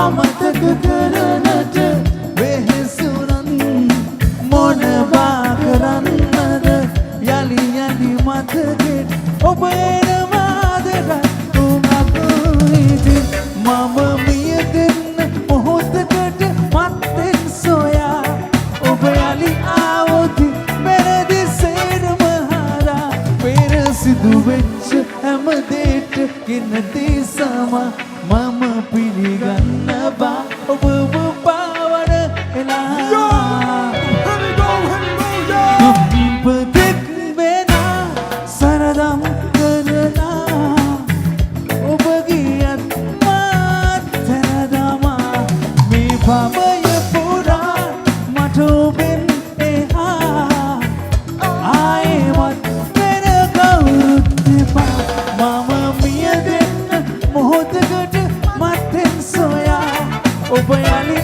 අමතක කරනට වෙහෙසුනන් මොනවා කරන්නද යලි යලි මතකෙට ඔබ එනවාද රතුමක් ඉතින් මම මිය දෙන්න මොහොතකට මත්තෙන් සොයා ඔබ යලි ආවොත් පෙරදි සේරම හරා පෙර සිදු වෙච්ච හැම දෙයට කිනති සමා මම පිළිගන්න බා ඔබව පාවන එලා උපදෙක් වෙනා සරදම් කරලා ඔබ ගියත් මාත් තැනදමා මේ භවය පුරා මට ඔබෙන් එහා ආයෙමත් වෙන කවුරුත් එපා මම මිය දෙන්න මොහොතකට මත්තෙන් සොයා ඔබ යලි